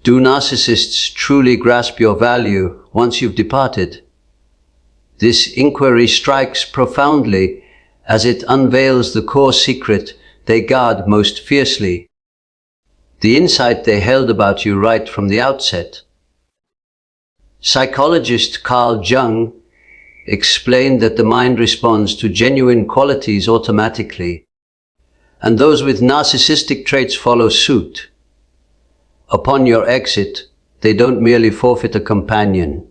Do narcissists truly grasp your value once you've departed? This inquiry strikes profoundly as it unveils the core secret they guard most fiercely, the insight they held about you right from the outset. Psychologist Carl Jung explained that the mind responds to genuine qualities automatically, and those with narcissistic traits follow suit. Upon your exit, they don't merely forfeit a companion.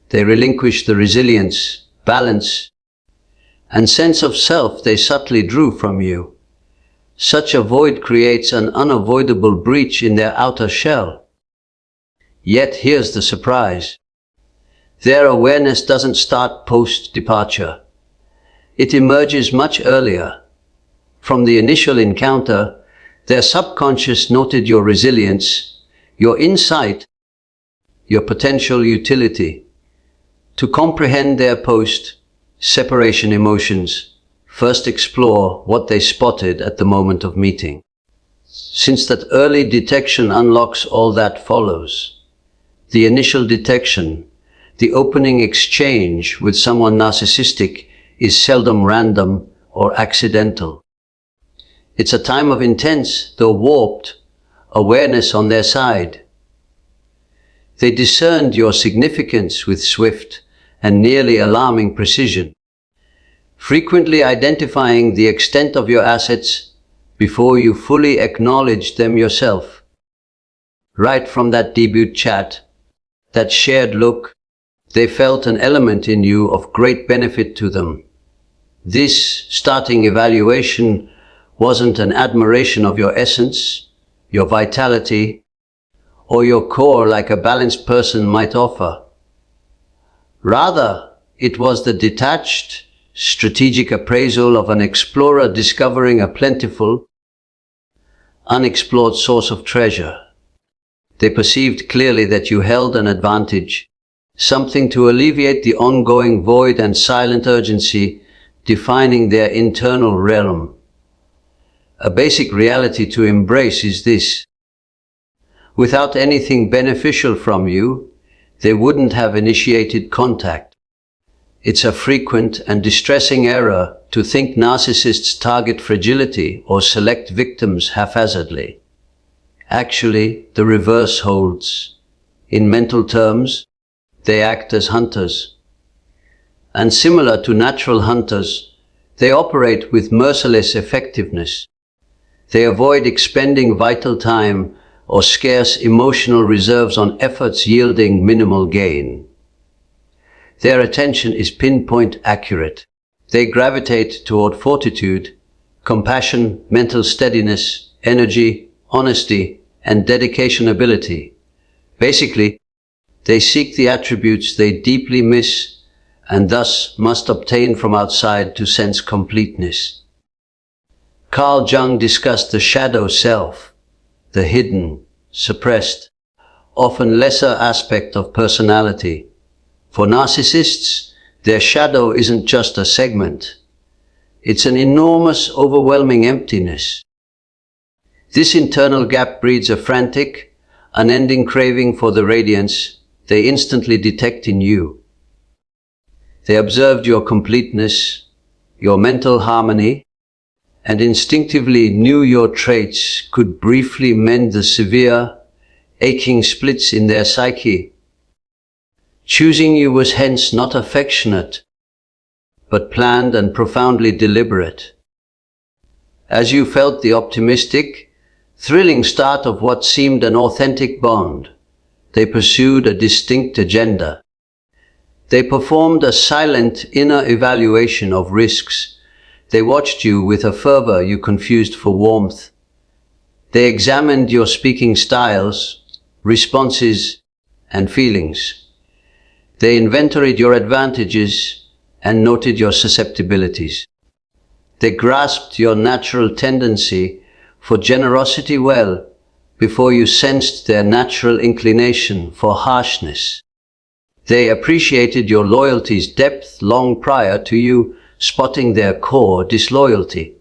They relinquish the resilience, balance, and sense of self they subtly drew from you. Such a void creates an unavoidable breach in their outer shell. Yet here's the surprise. Their awareness doesn't start post-departure. It emerges much earlier. From the initial encounter, their subconscious noted your resilience, your insight, your potential utility. To comprehend their post-separation emotions, first explore what they spotted at the moment of meeting. Since that early detection unlocks all that follows. The initial detection, the opening exchange with someone narcissistic, is seldom random or accidental. It's a time of intense, though warped, awareness on their side. They discerned your significance with swift and nearly alarming precision, frequently identifying the extent of your assets before you fully acknowledged them yourself. Right from that debut chat, that shared look, they felt an element in you of great benefit to them. This starting evaluation wasn't an admiration of your essence, your vitality, or your core like a balanced person might offer. Rather, it was the detached, strategic appraisal of an explorer discovering a plentiful, unexplored source of treasure. They perceived clearly that you held an advantage, something to alleviate the ongoing void and silent urgency defining their internal realm. A basic reality to embrace is this: without anything beneficial from you, they wouldn't have initiated contact. It's a frequent and distressing error to think narcissists target fragility or select victims haphazardly. Actually, the reverse holds. In mental terms, they act as hunters. And similar to natural hunters, they operate with merciless effectiveness. They avoid expending vital time or scarce emotional reserves on efforts yielding minimal gain. Their attention is pinpoint accurate. They gravitate toward fortitude, compassion, mental steadiness, energy, honesty, and dedication ability. Basically, they seek the attributes they deeply miss and thus must obtain from outside to sense completeness. Carl Jung discussed the shadow self, the hidden, suppressed, often lesser aspect of personality. For narcissists, their shadow isn't just a segment. It's an enormous, overwhelming emptiness. This internal gap breeds a frantic, unending craving for the radiance they instantly detect in you. They observed your completeness, your mental harmony, and instinctively knew your traits could briefly mend the severe, aching splits in their psyche. Choosing you was hence not affectionate, but planned and profoundly deliberate. As you felt the optimistic, thrilling start of what seemed an authentic bond, they pursued a distinct agenda. They performed a silent inner evaluation of risks. They watched you with a fervor you confused for warmth. They examined your speaking styles, responses, and feelings. They inventoried your advantages and noted your susceptibilities. They grasped your natural tendency for generosity well before you sensed their natural inclination for harshness. They appreciated your loyalty's depth long prior to you spotting their core disloyalty.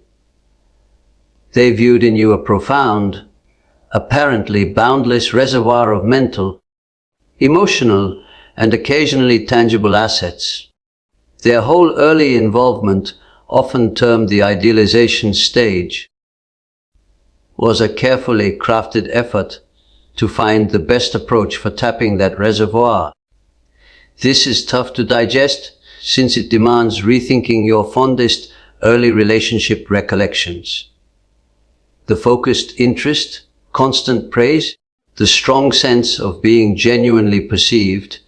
They viewed in you a profound, apparently boundless reservoir of mental, emotional, and occasionally tangible assets. Their whole early involvement, often termed the idealization stage, was a carefully crafted effort to find the best approach for tapping that reservoir. This is tough to digest since it demands rethinking your fondest early relationship recollections. The focused interest, constant praise, the strong sense of being genuinely perceived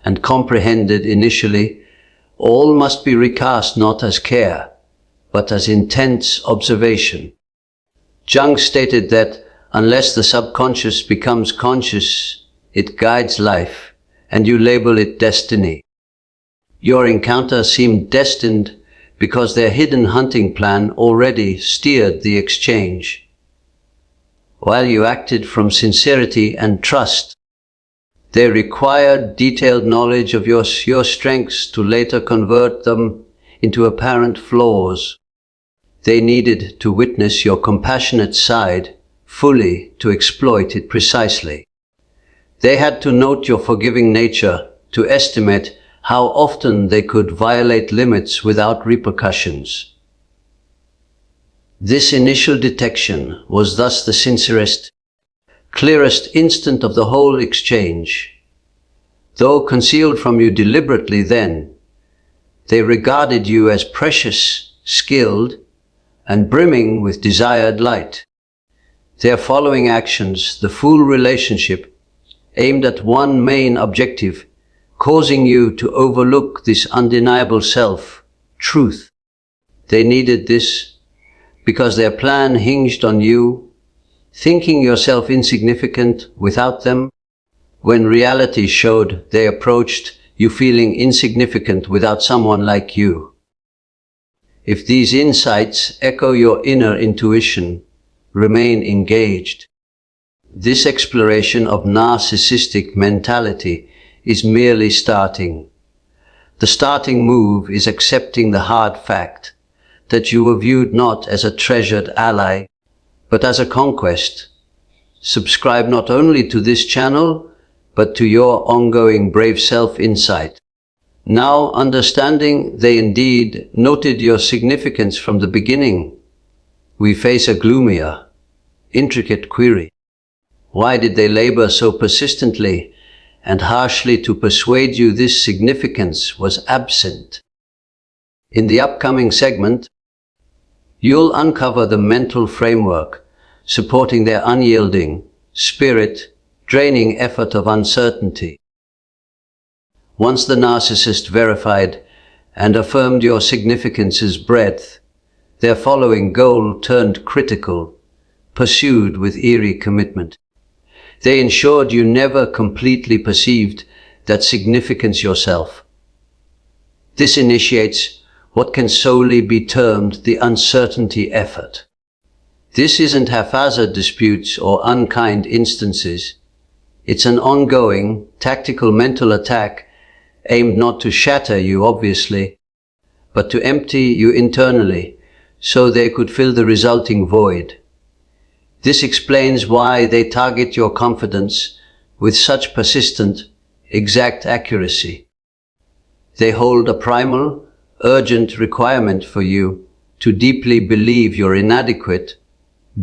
and comprehended initially, all must be recast not as care, but as intense observation. Jung stated that unless the subconscious becomes conscious, it guides life, and you label it destiny. Your encounter seemed destined because their hidden hunting plan already steered the exchange. While you acted from sincerity and trust, they required detailed knowledge of your strengths to later convert them into apparent flaws. They needed to witness your compassionate side fully to exploit it precisely. They had to note your forgiving nature to estimate how often they could violate limits without repercussions. This initial detection was thus the sincerest, clearest instant of the whole exchange. Though concealed from you deliberately then, they regarded you as precious, skilled, and brimming with desired light. Their following actions, the full relationship, aimed at one main objective, causing you to overlook this undeniable self, truth. They needed this because their plan hinged on you, thinking yourself insignificant without them, when reality showed they approached you feeling insignificant without someone like you. If these insights echo your inner intuition, remain engaged. This exploration of narcissistic mentality is merely starting. The starting move is accepting the hard fact that you were viewed not as a treasured ally, but as a conquest. Subscribe not only to this channel, but to your ongoing brave self-insight. Now understanding they indeed noted your significance from the beginning, we face a gloomier, intricate query. Why did they labor so persistently and harshly to persuade you this significance was absent? In the upcoming segment, you'll uncover the mental framework supporting their unyielding, spirit-draining effort of uncertainty. Once the narcissist verified and affirmed your significance's breadth, their following goal turned critical, pursued with eerie commitment. They ensured you never completely perceived that significance yourself. This initiates what can solely be termed the uncertainty effort. This isn't haphazard disputes or unkind instances. It's an ongoing, tactical mental attack aimed not to shatter you, obviously, but to empty you internally so they could fill the resulting void. This explains why they target your confidence with such persistent, exact accuracy. They hold a primal, urgent requirement for you to deeply believe you're inadequate,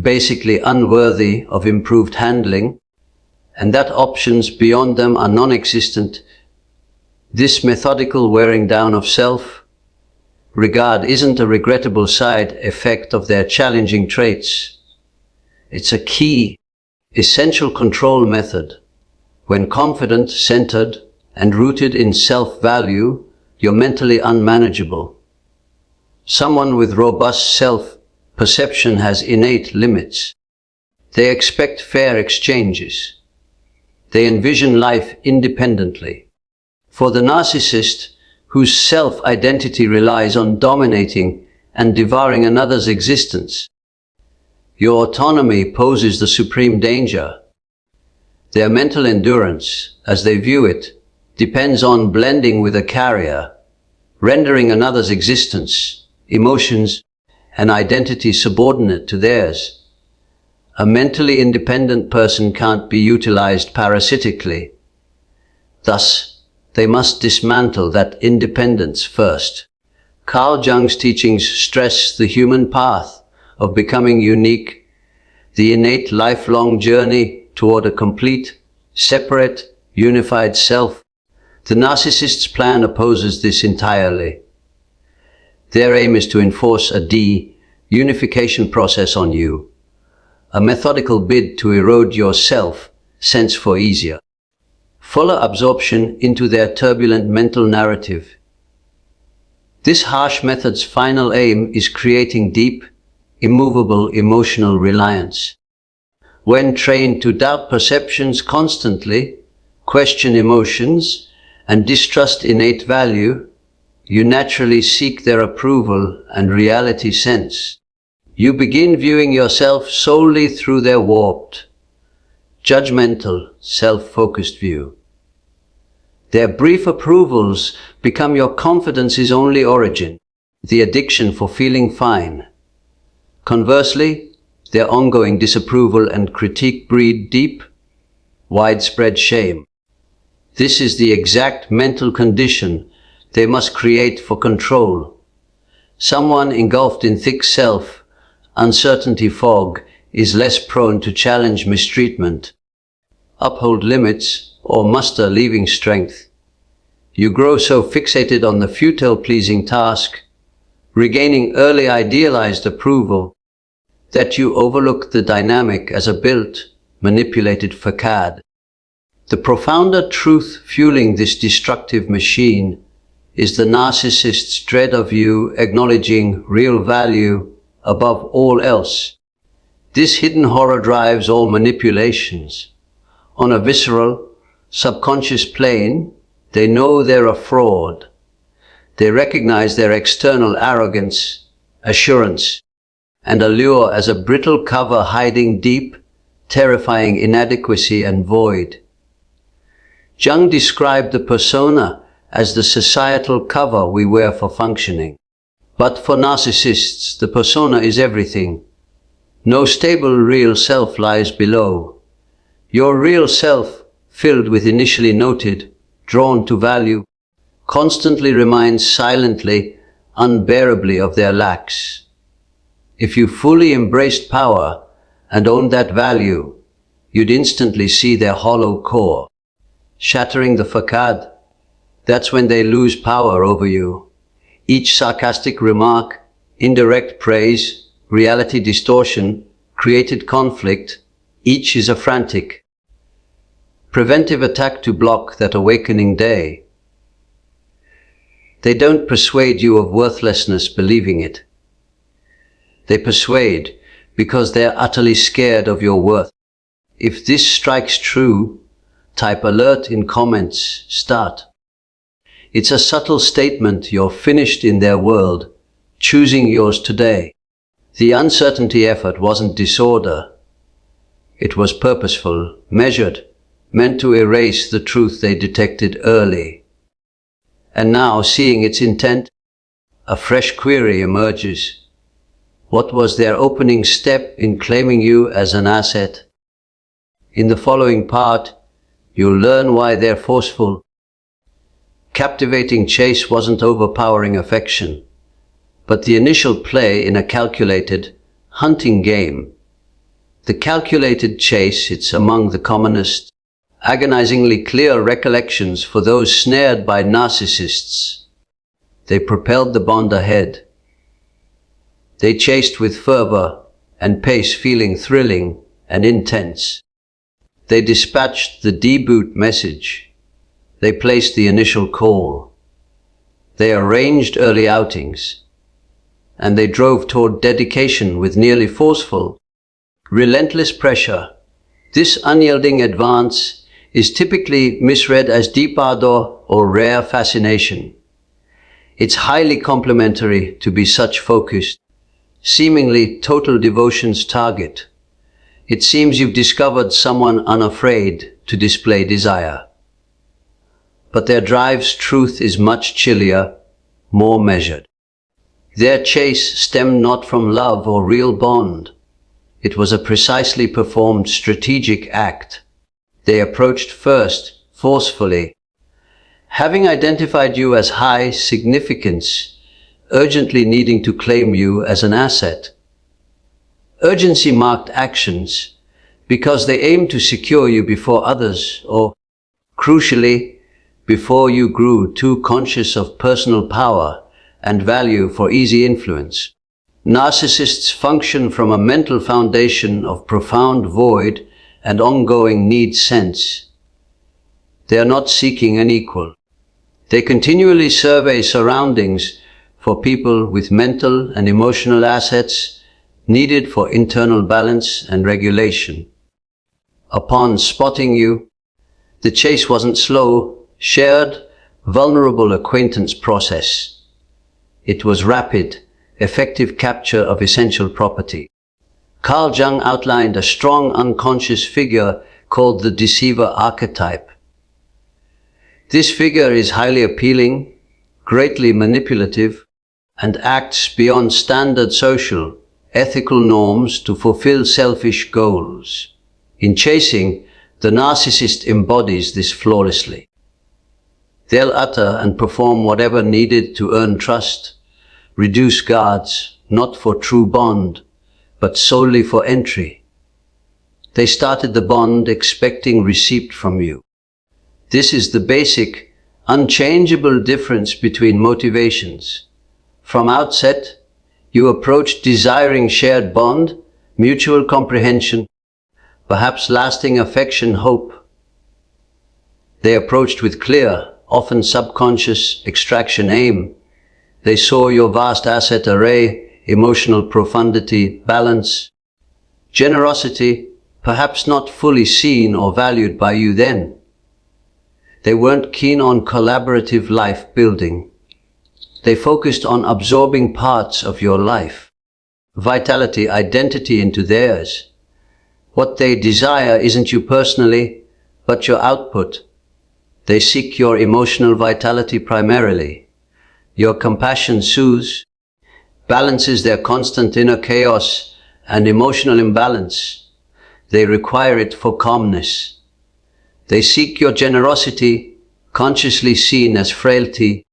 basically unworthy of improved handling, and that options beyond them are non-existent. This methodical wearing down of self-regard isn't a regrettable side effect of their challenging traits. It's a key, essential control method. When confident, centered, and rooted in self-value, you're mentally unmanageable. Someone with robust self-perception has innate limits. They expect fair exchanges. They envision life independently. For the narcissist, whose self-identity relies on dominating and devouring another's existence, your autonomy poses the supreme danger. Their mental endurance, as they view it, depends on blending with a carrier, rendering another's existence, emotions, and identity subordinate to theirs. A mentally independent person can't be utilized parasitically. Thus, they must dismantle that independence first. Carl Jung's teachings stress the human path of becoming unique, the innate lifelong journey toward a complete, separate, unified self. The narcissist's plan opposes this entirely. Their aim is to enforce a de-unification process on you, a methodical bid to erode your self-sense for easier, fuller absorption into their turbulent mental narrative. This harsh method's final aim is creating deep, immovable emotional reliance. When trained to doubt perceptions constantly, question emotions, and distrust innate value, you naturally seek their approval and reality sense. You begin viewing yourself solely through their warped, judgmental, self-focused view. Their brief approvals become your confidence's only origin, the addiction for feeling fine. Conversely, their ongoing disapproval and critique breed deep, widespread shame. This is the exact mental condition they must create for control. Someone engulfed in thick self-uncertainty fog is less prone to challenge mistreatment, uphold limits, or muster leaving strength. You grow so fixated on the futile pleasing task, regaining early idealized approval, that you overlook the dynamic as a built, manipulated facade. The profounder truth fueling this destructive machine is the narcissist's dread of you acknowledging real value above all else. This hidden horror drives all manipulations. On a visceral, subconscious plane, they know they're a fraud. They recognize their external arrogance, assurance, and allure as a brittle cover hiding deep, terrifying inadequacy and void. Jung described the persona as the societal cover we wear for functioning. But for narcissists, the persona is everything. No stable real self lies below. Your real self, filled with initially noted, drawn to value, constantly reminds silently, unbearably of their lacks. If you fully embraced power and owned that value, you'd instantly see their hollow core. Shattering the facade, that's when they lose power over you. Each sarcastic remark, indirect praise, reality distortion, created conflict, each is a frantic, preventive attack to block that awakening day. They don't persuade you of worthlessness believing it. They persuade because they're utterly scared of your worth. If this strikes true, type alert in comments, start. It's a subtle statement you're finished in their world, choosing yours today. The uncertainty effort wasn't disorder. It was purposeful, measured, meant to erase the truth they detected early. And now, seeing its intent, a fresh query emerges. What was their opening step in claiming you as an asset? In the following part, you'll learn why their forceful, captivating chase wasn't overpowering affection, but the initial play in a calculated, hunting game. The calculated chase, it's among the commonest, agonizingly clear recollections for those snared by narcissists. They propelled the bond ahead. They chased with fervor and pace feeling thrilling and intense. They dispatched the deboot message. They placed the initial call. They arranged early outings. And they drove toward dedication with nearly forceful, relentless pressure. This unyielding advance is typically misread as deep ardor or rare fascination. It's highly complimentary to be such focused, seemingly total devotion's target. It seems you've discovered someone unafraid to display desire. But their drive's truth is much chillier, more measured. Their chase stemmed not from love or real bond. It was a precisely performed strategic act. They approached first, forcefully. Having identified you as high significance, urgently needing to claim you as an asset. Urgency marked actions because they aimed to secure you before others, or, crucially, before you grew too conscious of personal power and value for easy influence. Narcissists function from a mental foundation of profound void and ongoing need sense. They are not seeking an equal. They continually survey surroundings for people with mental and emotional assets needed for internal balance and regulation. Upon spotting you, the chase wasn't slow, shared, vulnerable acquaintance process. It was rapid, effective capture of essential property. Carl Jung outlined a strong unconscious figure called the deceiver archetype. This figure is highly appealing, greatly manipulative, and acts beyond standard social, ethical norms to fulfill selfish goals. In chasing, the narcissist embodies this flawlessly. They'll utter and perform whatever needed to earn trust, reduce guards, not for true bond, but solely for entry. They started the bond expecting receipt from you. This is the basic, unchangeable difference between motivations. From outset, you approached desiring shared bond, mutual comprehension, perhaps lasting affection, hope. They approached with clear, often subconscious extraction aim. They saw your vast asset array, emotional profundity, balance, generosity, perhaps not fully seen or valued by you then. They weren't keen on collaborative life building. They focused on absorbing parts of your life, vitality, identity into theirs. What they desire isn't you personally, but your output. They seek your emotional vitality primarily. Your compassion soothes, balances their constant inner chaos and emotional imbalance. They require it for calmness. They seek your generosity, consciously seen as frailty,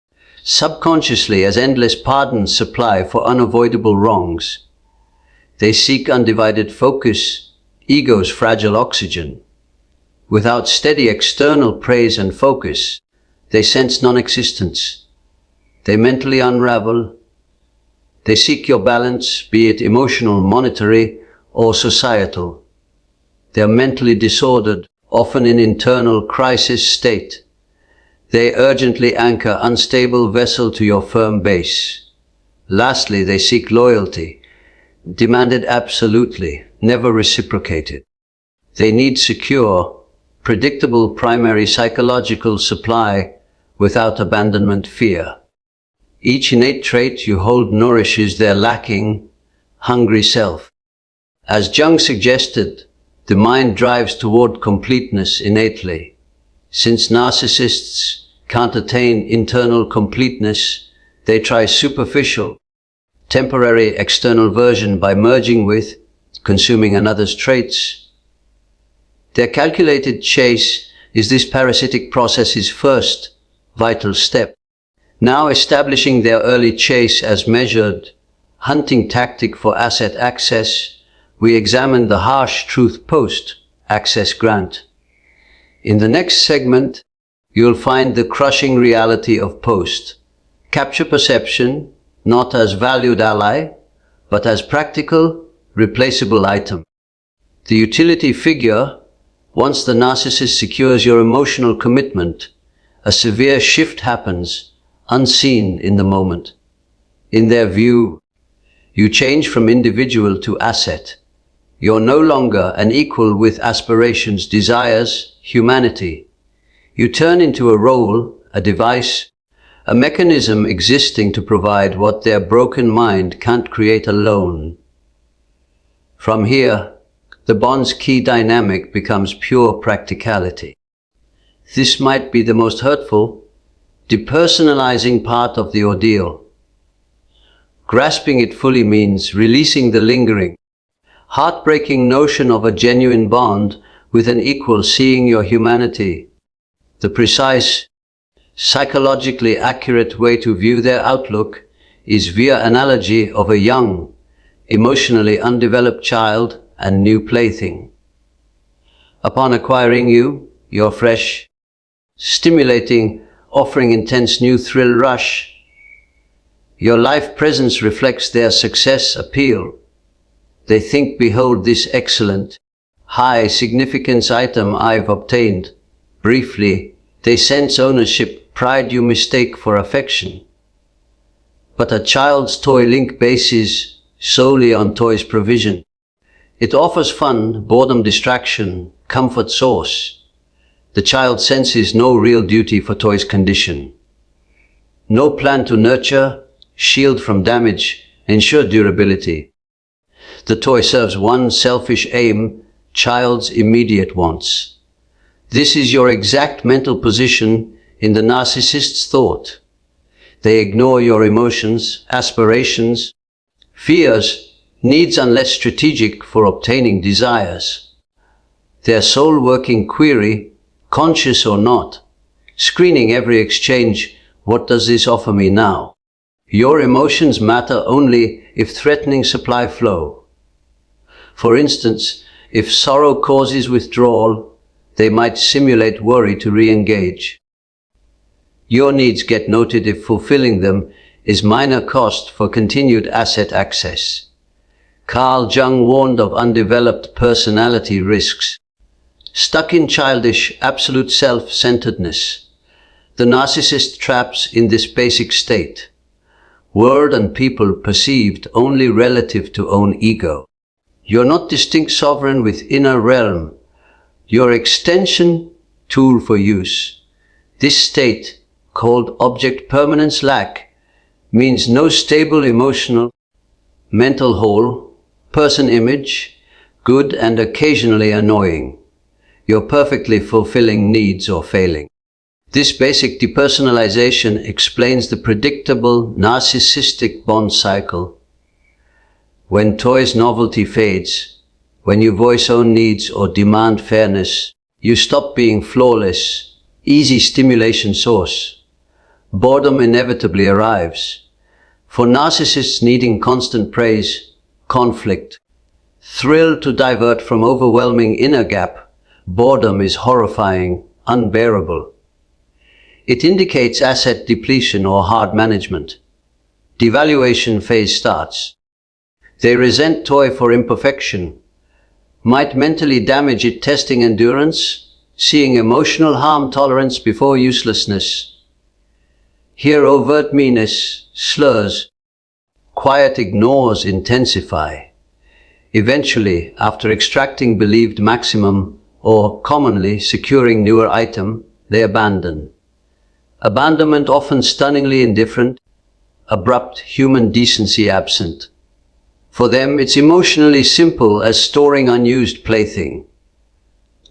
subconsciously as endless pardon supply for unavoidable wrongs. They seek undivided focus, ego's fragile oxygen. Without steady external praise and focus, they sense non-existence. They mentally unravel. They seek your balance, be it emotional, monetary, or societal. They are mentally disordered, often in internal crisis state. They urgently anchor unstable vessel to your firm base. Lastly, they seek loyalty, demanded absolutely, never reciprocated. They need secure, predictable primary psychological supply without abandonment fear. Each innate trait you hold nourishes their lacking, hungry self. As Jung suggested, the mind drives toward completeness innately. Since narcissists can't attain internal completeness, they try superficial, temporary external version by merging with, consuming another's traits. Their calculated chase is this parasitic process's first vital step. Now establishing their early chase as measured, hunting tactic for asset access, we examine the harsh truth post-access grant. In the next segment, you'll find the crushing reality of post. Capture perception, not as valued ally, but as practical, replaceable item. The utility figure, once the narcissist secures your emotional commitment, a severe shift happens, unseen in the moment. In their view, you change from individual to asset. You're no longer an equal with aspirations, desires, humanity. You turn into a role, a device, a mechanism existing to provide what their broken mind can't create alone. From here, the bond's key dynamic becomes pure practicality. This might be the most hurtful, depersonalizing part of the ordeal. Grasping it fully means releasing the lingering, heartbreaking notion of a genuine bond with an equal seeing your humanity. The precise, psychologically accurate way to view their outlook is via analogy of a young, emotionally undeveloped child and new plaything. Upon acquiring you, you're fresh, stimulating, offering intense new thrill rush. Your life presence reflects their success appeal. They think, behold this excellent, high significance item I've obtained. Briefly, they sense ownership, pride you mistake for affection. But a child's toy link bases solely on toy's provision. It offers fun, boredom, distraction, comfort source. The child senses no real duty for toy's condition. No plan to nurture, shield from damage, ensure durability. The toy serves one selfish aim, child's immediate wants. This is your exact mental position in the narcissist's thought. They ignore your emotions, aspirations, fears, needs unless strategic for obtaining desires. Their sole working query, conscious or not, screening every exchange, what does this offer me now? Your emotions matter only if threatening supply flow. For instance, if sorrow causes withdrawal, they might simulate worry to re-engage. Your needs get noted if fulfilling them is minor cost for continued asset access. Carl Jung warned of undeveloped personality risks. Stuck in childish, absolute self-centeredness, the narcissist traps in this basic state. World and people perceived only relative to own ego. You're not distinct sovereign with inner realm. Your extension, tool for use. This state, called object permanence lack, means no stable emotional, mental whole, person image, good and occasionally annoying. Your perfectly fulfilling needs or failing. This basic depersonalization explains the predictable narcissistic bond cycle. When toy's novelty fades, when you voice own needs or demand fairness, you stop being flawless, easy stimulation source. Boredom inevitably arrives. For narcissists needing constant praise, conflict, thrill to divert from overwhelming inner gap, boredom is horrifying, unbearable. It indicates asset depletion or hard management. Devaluation phase starts. They resent toy for imperfection, might mentally damage it testing endurance, seeing emotional harm tolerance before uselessness. Here overt meanness, slurs, quiet ignores intensify. Eventually, after extracting believed maximum, or commonly securing newer item, they abandon. Abandonment often stunningly indifferent, abrupt, human decency absent. For them, it's emotionally simple as storing unused plaything.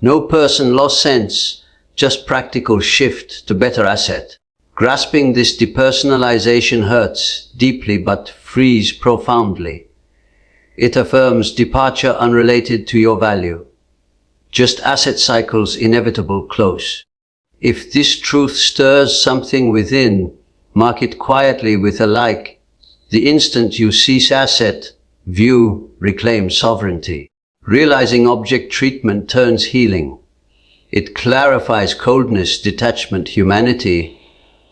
No person lost sense, just practical shift to better asset. Grasping this depersonalization hurts deeply but frees profoundly. It affirms departure unrelated to your value. Just asset cycles inevitable close. If this truth stirs something within, mark it quietly with a like. The instant you cease asset, view, reclaim sovereignty. Realizing object treatment turns healing. It clarifies coldness, detachment, humanity,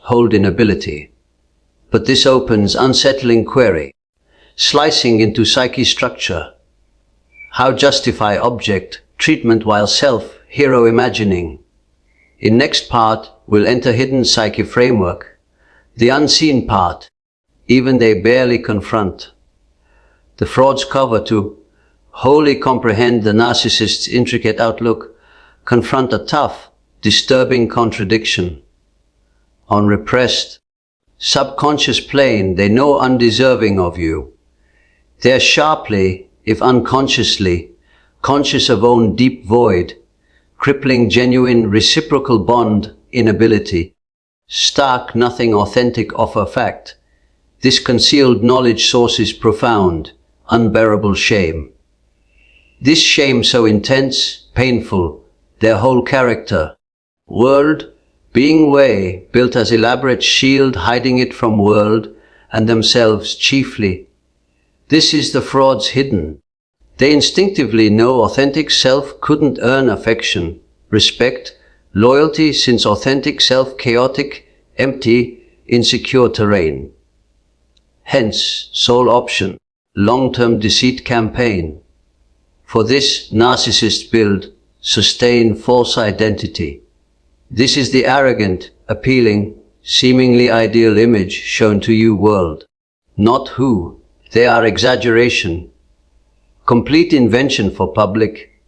hold inability. But this opens unsettling query, slicing into psyche structure. How justify object treatment while self, hero imagining? In next part, we'll enter hidden psyche framework, the unseen part, even they barely confront. The fraud's cover to wholly comprehend the narcissist's intricate outlook, confront a tough, disturbing contradiction. On repressed, subconscious plane, they know undeserving of you. They're sharply, if unconsciously, conscious of own deep void, crippling genuine reciprocal bond inability. Stark, nothing authentic offer fact. This concealed knowledge source is profound, unbearable shame. This shame so intense, painful, their whole character, world, being way, built as elaborate shield hiding it from world and themselves chiefly. This is the fraud's hidden. They instinctively know authentic self couldn't earn affection, respect, loyalty, since authentic self chaotic, empty, insecure terrain. Hence, sole option, long-term deceit campaign. For this, narcissists build, sustain false identity. This is the arrogant, appealing, seemingly ideal image shown to you world. Not who, they are exaggeration. Complete invention for public.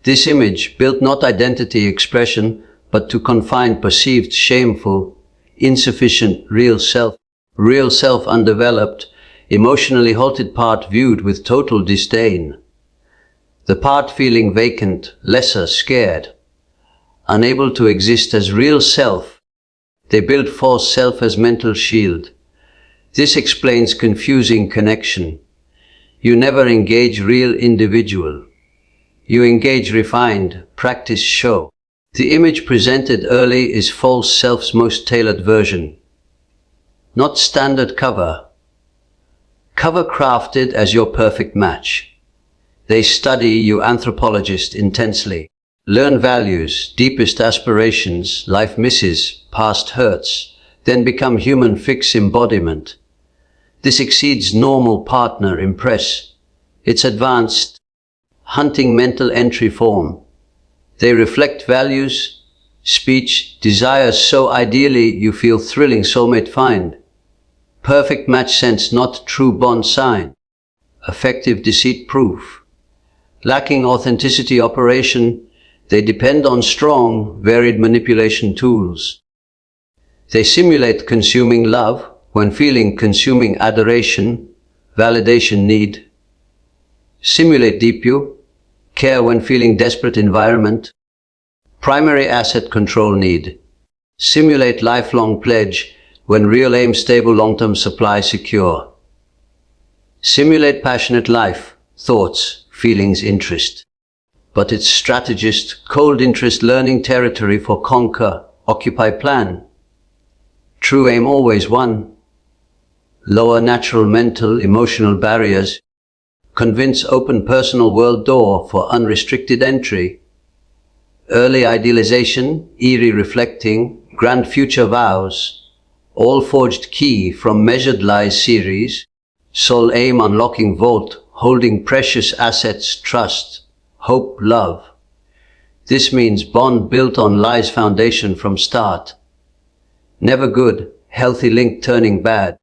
This image built not identity expression, but to confine perceived shameful, insufficient real self undeveloped, emotionally halted part viewed with total disdain. The part feeling vacant, lesser, scared, unable to exist as real self. They build false self as mental shield. This explains confusing connection. You never engage real individual. You engage refined, practice show. The image presented early is false self's most tailored version. Not standard cover. Cover crafted as your perfect match. They study you anthropologist intensely. Learn values, deepest aspirations, life misses, past hurts, then become human fix embodiment. This exceeds normal partner impress. It's advanced, hunting mental entry form. They reflect values, speech, desires so ideally you feel thrilling soulmate find. Perfect match sense not true bond sign. Effective deceit proof. Lacking authenticity operation, they depend on strong, varied manipulation tools. They simulate consuming love when feeling consuming adoration, validation need. Simulate deep you, care when feeling desperate environment. Primary asset control need. Simulate lifelong pledge when real aim stable long-term supply secure. Simulate passionate life, thoughts, feelings, interest. But it's strategist, cold interest learning territory for conquer, occupy plan. True aim always one. Lower natural mental, emotional barriers. Convince open personal world door for unrestricted entry. Early idealization, eerie reflecting, grand future vows. All forged key from measured lies series. Soul aim unlocking vault, holding precious assets, trust. Hope, love. This means bond built on lies foundation from start. Never good, healthy link turning bad.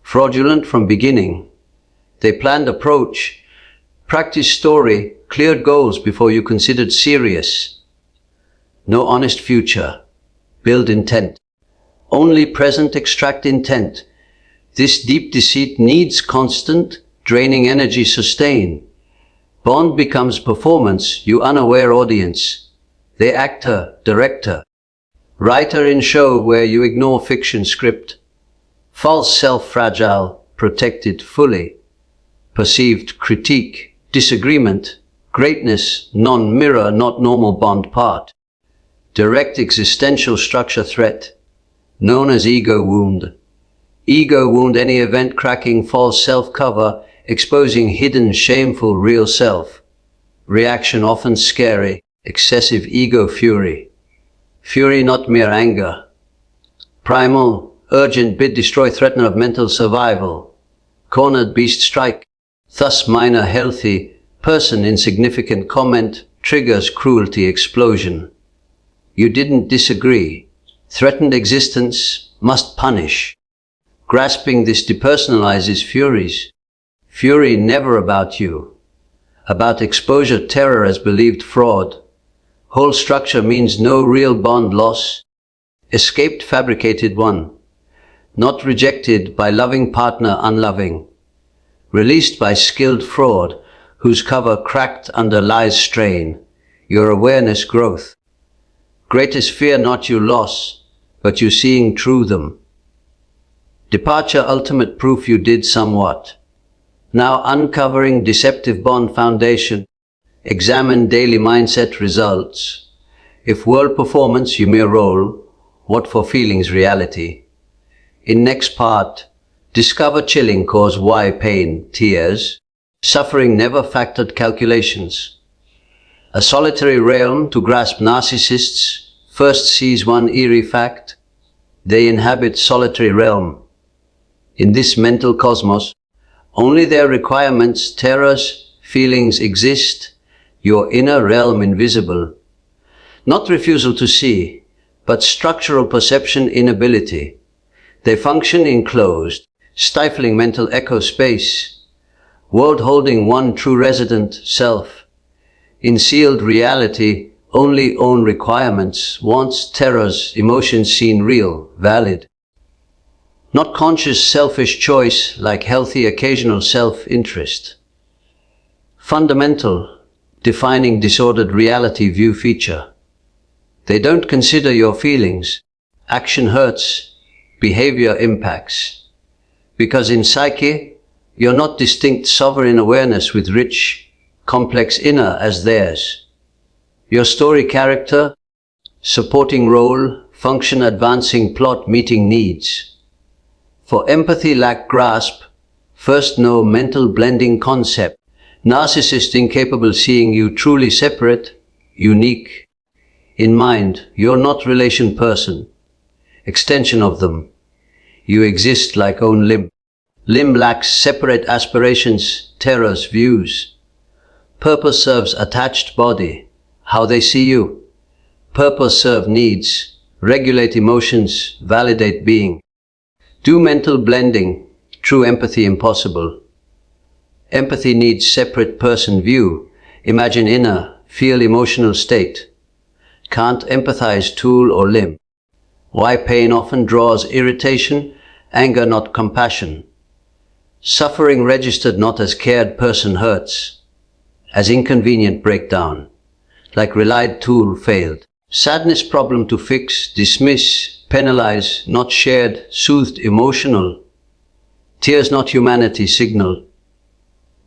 Fraudulent from beginning. They planned approach, practice story, cleared goals before you considered serious. No honest future. Build intent. Only present extract intent. This deep deceit needs constant, draining energy sustain. Bond becomes performance, you unaware audience. They actor, director. Writer in show where you ignore fiction script. False self fragile, protected fully. Perceived critique, disagreement, greatness, non-mirror, not normal bond part. Direct existential structure threat, known as ego wound. Ego wound any event cracking false self cover, exposing hidden shameful real self. Reaction often scary, excessive ego fury. Fury not mere anger. Primal, urgent bid destroy threaten of mental survival. Cornered beast strike. Thus minor healthy, person insignificant comment triggers cruelty explosion. You didn't disagree. Threatened existence must punish. Grasping this depersonalizes furies. Fury never about you. About exposure terror as believed fraud. Whole structure means no real bond loss. Escaped fabricated one. Not rejected by loving partner unloving. Released by skilled fraud, whose cover cracked under lies strain. Your awareness growth. Greatest fear not you loss, but you seeing through them. Departure ultimate proof you did somewhat. Now uncovering deceptive bond foundation. Examine daily mindset results. If world performance you mere role, what for feelings reality? In next part, discover chilling cause why pain, tears, suffering never factored calculations. A solitary realm to grasp narcissists first sees one eerie fact. They inhabit solitary realm. In this mental cosmos, only their requirements, terrors, feelings exist, your inner realm invisible. Not refusal to see, but structural perception inability. They function in closed, stifling mental echo space, world holding one true resident self. In sealed reality, only own requirements, wants, terrors, emotions seen real, valid. Not conscious selfish choice like healthy occasional self-interest. Fundamental, defining disordered reality view feature. They don't consider your feelings. Action hurts, behavior impacts. Because in psyche, you're not distinct sovereign awareness with rich, complex inner as theirs. Your story character, supporting role, function advancing plot meeting needs. For empathy lack grasp, first know mental blending concept. Narcissist incapable seeing you truly separate, unique. In mind, you're not relation person, extension of them. You exist like own limb. Limb lacks separate aspirations, terrors, views. Purpose serves attached body, how they see you. Purpose serve needs, regulate emotions, validate being. Do mental blending, true empathy impossible. Empathy needs separate person view, imagine inner, feel emotional state. Can't empathize tool or limb. Why pain often draws irritation, anger not compassion. Suffering registered not as cared person hurts, as inconvenient breakdown, like relied tool failed. Sadness problem to fix, dismiss, penalize, not shared, soothed, emotional. Tears not humanity signal.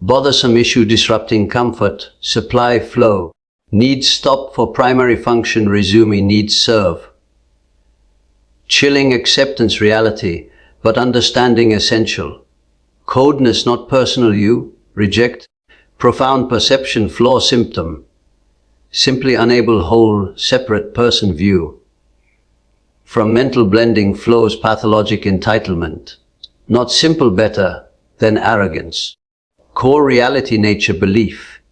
Bothersome issue disrupting comfort, supply flow. Needs stop for primary function resuming needs serve. Chilling acceptance reality, but understanding essential. Coldness not personal you, reject. Profound perception flaw symptom. Simply unable whole, separate person view. From mental blending flows pathologic entitlement. Not simple better than arrogance. Core reality nature belief.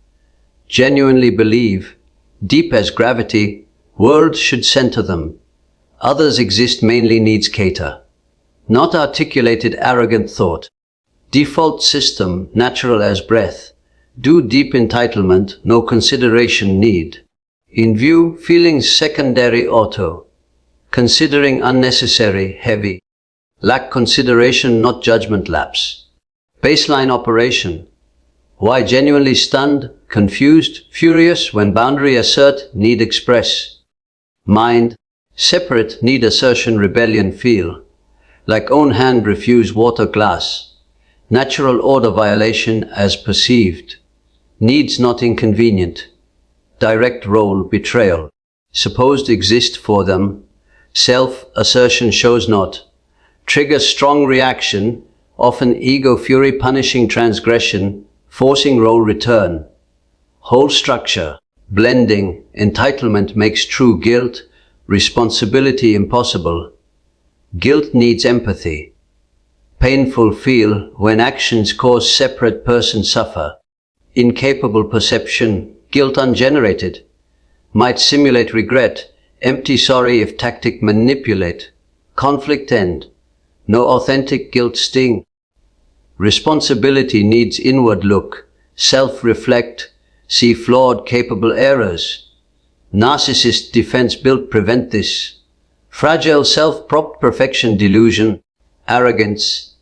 Genuinely believe, deep as gravity, world should center them. Others exist mainly needs cater. Not articulated arrogant thought. Default system, natural as breath. Do deep entitlement, no consideration need. In view, feelings secondary auto. Considering unnecessary, heavy. Lack consideration, not judgment lapse. Baseline operation. Why genuinely stunned, confused, furious when boundary assert, need express. Mind, separate, need assertion, rebellion feel. Like own hand refuse water glass. Natural order violation as perceived. Needs not inconvenient. Direct role betrayal. Supposed exist for them. Self-assertion shows not. Triggers strong reaction, often ego fury punishing transgression, forcing role return. Whole structure, blending, entitlement makes true guilt, responsibility impossible. Guilt needs empathy. Painful feel when actions cause separate person suffer. Incapable perception, guilt ungenerated. Might simulate regret, empty sorry if tactic manipulate. Conflict end. No authentic guilt sting. Responsibility needs inward look, self-reflect, see flawed capable errors. Narcissist defense built prevent this. Fragile self-propped perfection delusion, arrogance.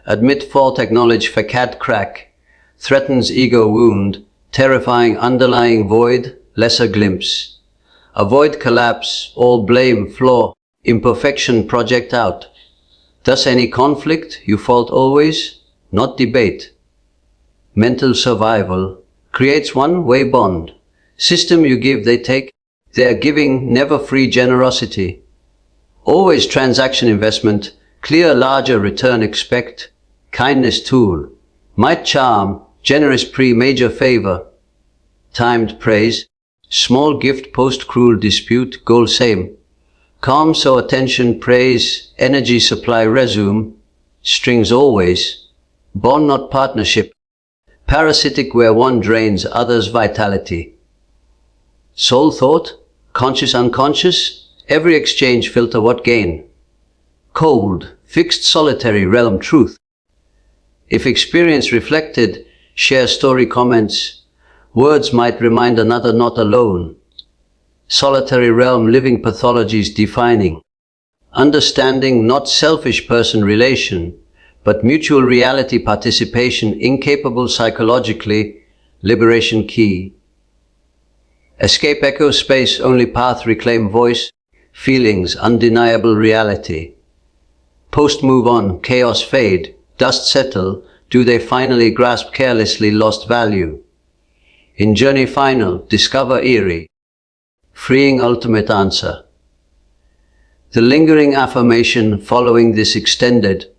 Admit fault acknowledge facade crack. Threatens ego wound, terrifying underlying void, lesser glimpse. Avoid collapse, all blame, flaw, imperfection project out. Thus any conflict, you fault always, not debate. Mental survival creates one-way bond. System you give, they take. Their giving, never free generosity. Always transaction investment, clear larger return expect. Kindness tool, might charm, generous pre-major favor. Timed praise, small gift post-cruel dispute, goal same. Calm so attention praise, energy supply resume. Strings always, bond not partnership. Parasitic where one drains others' vitality. Soul thought, conscious unconscious, every exchange filter what gain. Cold, fixed solitary realm truth. If experience reflected, share story comments. Words might remind another not alone. Solitary realm living pathologies defining. Understanding not selfish person relation, but mutual reality participation incapable psychologically, liberation key. Escape echo space only path reclaim voice, feelings undeniable reality. Post move on, chaos fade, dust settle, do they finally grasp carelessly lost value? In journey final, discover eerie, freeing ultimate answer. The lingering affirmation following this extended,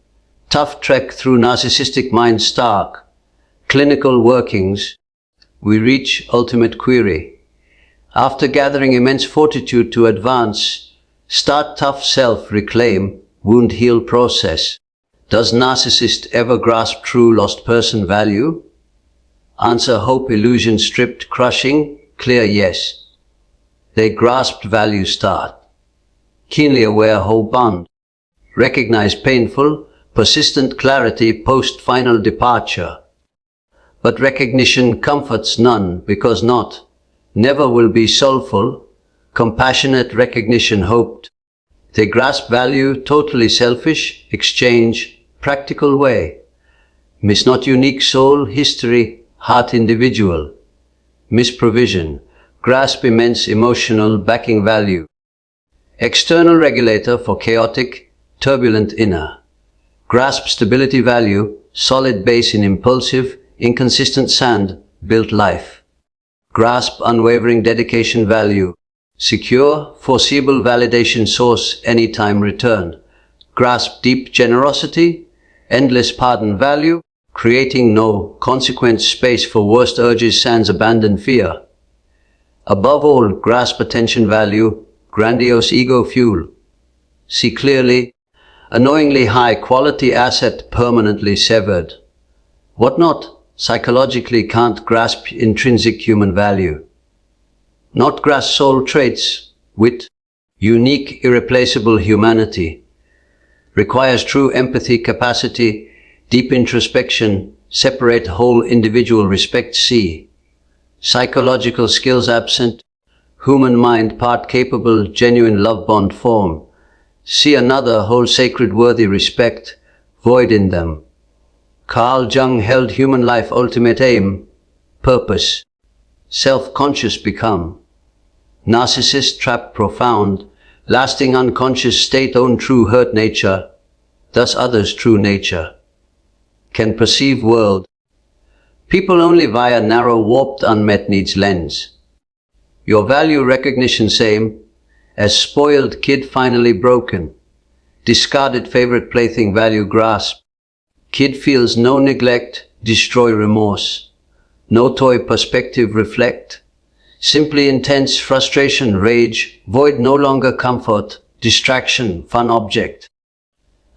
tough trek through narcissistic mind stark, clinical workings, we reach ultimate query. After gathering immense fortitude to advance, start tough self reclaim, wound heal process. Does narcissist ever grasp true lost person value? Answer hope illusion stripped crushing, clear yes. They grasped value start. Keenly aware whole bond. Recognize painful, persistent clarity post final departure. But recognition comforts none because not, never will be soulful, compassionate recognition hoped. They grasp value totally selfish, exchange, practical way. Miss not unique soul, history, heart individual. Miss provision, grasp immense emotional backing value. External regulator for chaotic, turbulent inner. Grasp stability value, solid base in impulsive, inconsistent sand, built life. Grasp unwavering dedication value. Secure, foreseeable validation source, anytime return. Grasp deep generosity, endless pardon value, creating no consequence space for worst urges sans abandon fear. Above all, grasp attention value, grandiose ego fuel. See clearly, annoyingly high quality asset permanently severed. What not, psychologically can't grasp intrinsic human value. Not grasp soul traits, wit, unique irreplaceable humanity. Requires true empathy capacity, deep introspection, separate whole individual respect see. Psychological skills absent, human mind part capable, genuine love bond form. See another whole sacred worthy respect, void in them. Carl Jung held human life ultimate aim, purpose. Self-conscious become. Narcissist trap profound, lasting unconscious state own true hurt nature, thus others true nature. Can perceive world. People only via narrow warped unmet needs lens. Your value recognition same, as spoiled kid finally broken. Discarded favorite plaything value grasp. Kid feels no neglect, destroy remorse. No toy perspective reflect. Simply intense frustration, rage, void no longer comfort, distraction, fun object.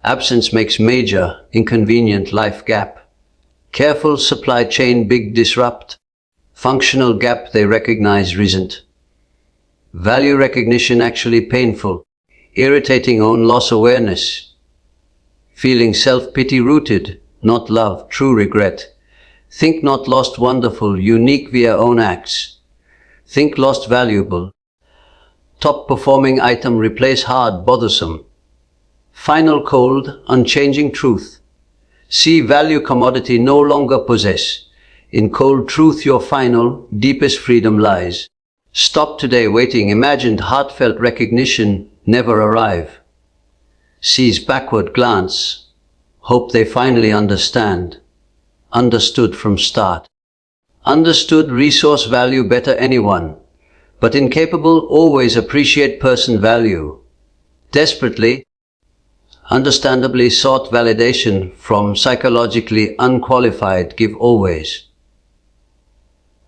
Absence makes major, inconvenient life gap. Careful supply chain big disrupt. Functional gap they recognize resent. Value recognition actually painful. Irritating own loss awareness. Feeling self-pity rooted, not love, true regret. Think not lost wonderful, unique via own acts. Think lost valuable. Top performing item replace hard, bothersome. Final cold, unchanging truth. See value commodity no longer possess. In cold truth your final, deepest freedom lies. Stop today waiting imagined heartfelt recognition never arrive. Sees backward glance. Hope they finally understand. Understood from start. Understood resource value better anyone, but incapable always appreciate person value. Desperately, understandably sought validation from psychologically unqualified give always.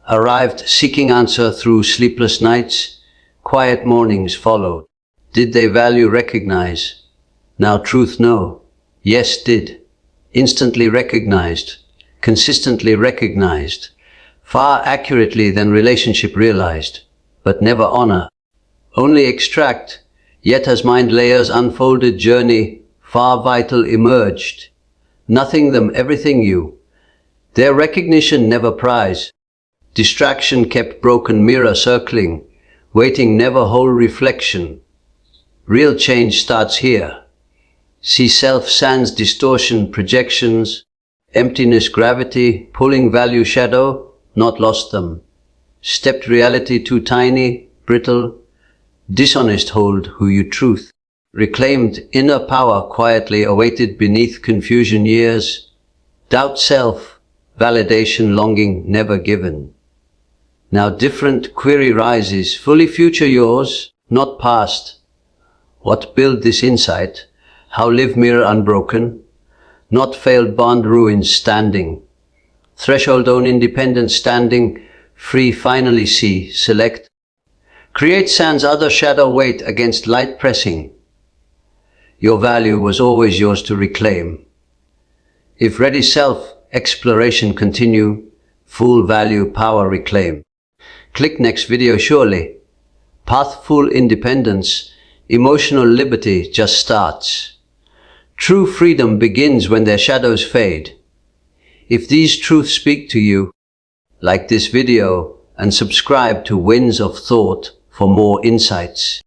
Arrived seeking answer through sleepless nights, quiet mornings followed. Did they value recognize? Now truth no. Yes did. Instantly recognized. Consistently recognized. Far accurately than relationship realized. But never honor. Only extract. Yet as mind layers unfolded journey, far vital emerged. Nothing them, everything you. Their recognition never prize. Distraction kept broken mirror circling, waiting never whole reflection. Real change starts here. See self sans distortion projections, emptiness gravity, pulling value shadow, not lost them. Stepped reality too tiny, brittle, dishonest hold who you truth. Reclaimed inner power quietly awaited beneath confusion years. Doubt self, validation longing never given. Now different query rises, fully future yours, not past. What build this insight? How live mirror unbroken? Not failed bond ruins standing. Threshold own independent standing, free finally see, select. Create sans other shadow weight against light pressing. Your value was always yours to reclaim. If ready self, exploration continue, full value power reclaim. Click next video surely. Path full independence, emotional liberty just starts. True freedom begins when their shadows fade. If these truths speak to you, like this video and subscribe to Winds of Thought for more insights.